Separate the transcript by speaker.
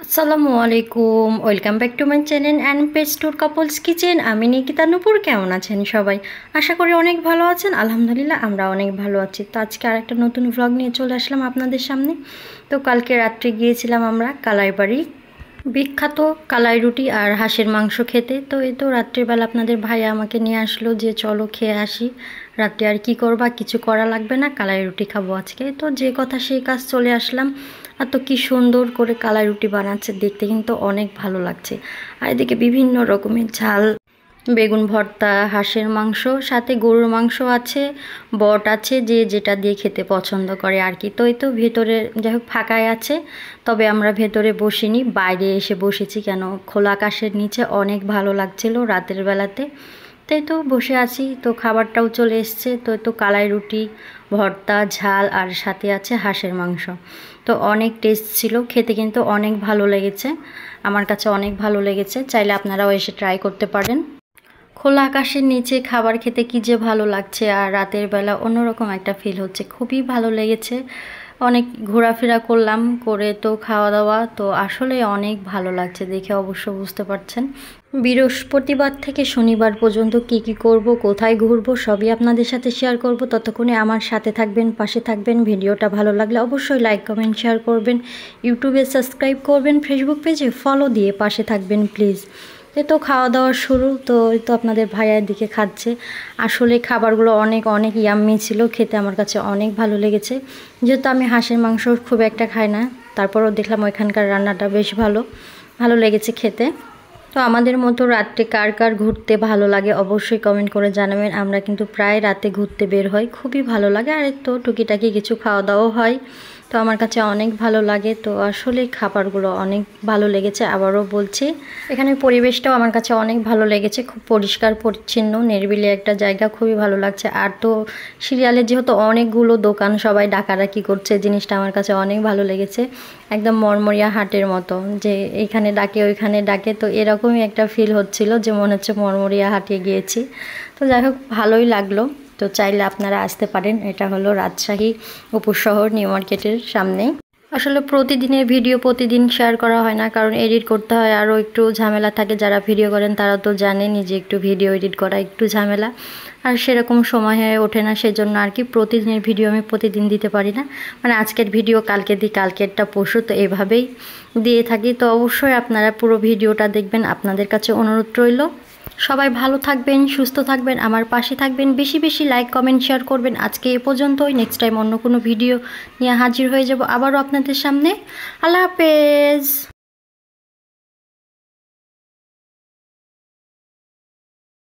Speaker 1: আসসালামু আলাইকুম, welcome back to my channel and page tour couples kitchen. আমি নিকিতা নূপুর। কেমন আছেন সবাই? আশা করি অনেক ভালো আছেন। আলহামদুলিল্লাহ আমরা অনেক ভালো আছি। তো আজকে আরেকটা নতুন ভ্লগ নিয়ে চলে আসলাম আপনাদের সামনে। তো কালকে রাত্রে গিয়েছিলাম আমরা কালাইবাড়ি, বিখ্যাত কালাই রুটি আর হাঁসের মাংস খেতে। তো এই তো রাত্রিবেলা আপনাদের ভাইয়া আমাকে নিয়ে আসলো যে চলো খেয়ে আসি, রাত্রে আর কি করবা, কিছু করা লাগবে না, কালাই রুটি খাবো আজকে। তো যে কথা সেই কাজ, চলে আসলাম। আর তো কী সুন্দর করে কালাই রুটি বানাচ্ছে, দেখতে কিন্তু অনেক ভালো লাগছে। আর এদিকে বিভিন্ন রকমের ঝাল, বেগুন ভর্তা, হাঁসের মাংস, সাথে গরুর মাংস আছে, বট আছে, যে যেটা দিয়ে খেতে পছন্দ করে আর কি। তো এই তো ভেতরে যাই হোক ফাঁকায় আছে, তবে আমরা ভেতরে বসিনি, বাইরে এসে বসেছি। কেন, খোলা আকাশের নিচে অনেক ভালো লাগছিল রাতের বেলাতে। তাই তো বসে আছি। তো খাবারটাও চলে এসছে। তো তো কালাই রুটি, ভর্তা, ঝাল আর সাথে আছে হাঁসের মাংস। তো অনেক টেস্ট ছিল, খেতে কিন্তু অনেক ভালো লেগেছে, আমার কাছে অনেক ভালো লেগেছে। চাইলে আপনারাও এসে ট্রাই করতে পারেন। খোলা আকাশের নিচে খাবার খেতে কি যে ভালো লাগছে, আর রাতের বেলা অন্যরকম একটা ফিল হচ্ছে, খুবই ভালো লেগেছে। অনেক ঘোরাফেরা করলাম, করে তো খাওয়া দাওয়া, তো আসলে অনেক ভালো লাগছে দেখে, অবশ্য বুঝতে পারছেন। বৃহস্পতিবার থেকে শনিবার পর্যন্ত কি কি করব, কোথায় ঘুরবো, সবই আপনাদের সাথে শেয়ার করব। ততক্ষণে আমার সাথে থাকবেন, পাশে থাকবেন। ভিডিওটা ভালো লাগলে অবশ্যই লাইক, কমেন্ট, শেয়ার করবেন। ইউটিউবে সাবস্ক্রাইব করবেন, ফেসবুক পেজে ফলো দিয়ে পাশে থাকবেন প্লিজ। এই তো খাওয়া দাওয়া শুরু। তো এই তো আপনাদের ভাইয়ার দিকে খাচ্ছে। আসলে খাবারগুলো অনেক অনেক ইয়াম্মি ছিল, খেতে আমার কাছে অনেক ভালো লেগেছে। যেহেতু আমি হাঁসের মাংস খুব একটা খাই না, তারপরেও দেখলাম ওইখানকার রান্নাটা বেশ ভালো ভালো লেগেছে খেতে। তো আমাদের মতো রাত্রে কার কার ঘুরতে ভালো লাগে অবশ্যই কমেন্ট করে জানাবেন। আমরা কিন্তু প্রায় রাতে ঘুরতে বের হই, খুবই ভালো লাগে। আর তো টুকিটাকি কিছু খাওয়া দাওয়াও হয়, তো আমার কাছে অনেক ভালো লাগে। তো আসলে খাবারগুলো অনেক ভালো লেগেছে, আবারও বলছি। এখানে পরিবেশটাও আমার কাছে অনেক ভালো লেগেছে, খুব পরিষ্কার পরিচ্ছন্ন, নিরিবিলি একটা জায়গা, খুবই ভালো লাগছে। আর তো সিরিয়ালে যেহেতু অনেকগুলো দোকান, সবাই ডাকাডাকি করছে, জিনিসটা আমার কাছে অনেক ভালো লেগেছে। একদম মরমরিয়া হাটের মতো, যে এইখানে ডাকে ওইখানে ডাকে, তো এরকমই একটা ফিল হচ্ছিল, যে মনে হচ্ছে মরমরিয়া হাটে গিয়েছি। তো যাই হোক ভালোই লাগলো। তো চাইলে আপনারা আসতে পারেন। এটা হলো রাজশাহী উপশহর, নিউ মার্কেটের সামনে। আসলে প্রতিদিনের ভিডিও প্রতিদিন শেয়ার করা হয় না, কারণ এডিট করতে হয়, আরও একটু ঝামেলা থাকে। যারা ভিডিও করেন তারা তো জানেনই যে একটু ভিডিও এডিট করা একটু ঝামেলা, আর সেরকম সময় হয়ে ওঠে না। সেজন্য আর কি প্রতিদিনের ভিডিও আমি প্রতিদিন দিতে পারি না, মানে আজকের ভিডিও কালকে দিই, কালকেরটা পরশু, তো এভাবেই দিয়ে থাকি। তো অবশ্যই আপনারা পুরো ভিডিওটা দেখবেন, আপনাদের কাছে অনুরোধ রইল। সবাই ভালো থাকবেন, সুস্থ থাকবেন, আমার পাশে থাকবেন, বেশি বেশি লাইক, কমেন্ট, শেয়ার করবেন। আজকে এ পর্যন্তই, নেক্সট টাইম অন্য কোনো ভিডিও নিয়ে হাজির হয়ে যাব আবারও আপনাদের সামনে। আল্লাহ হাফেজ।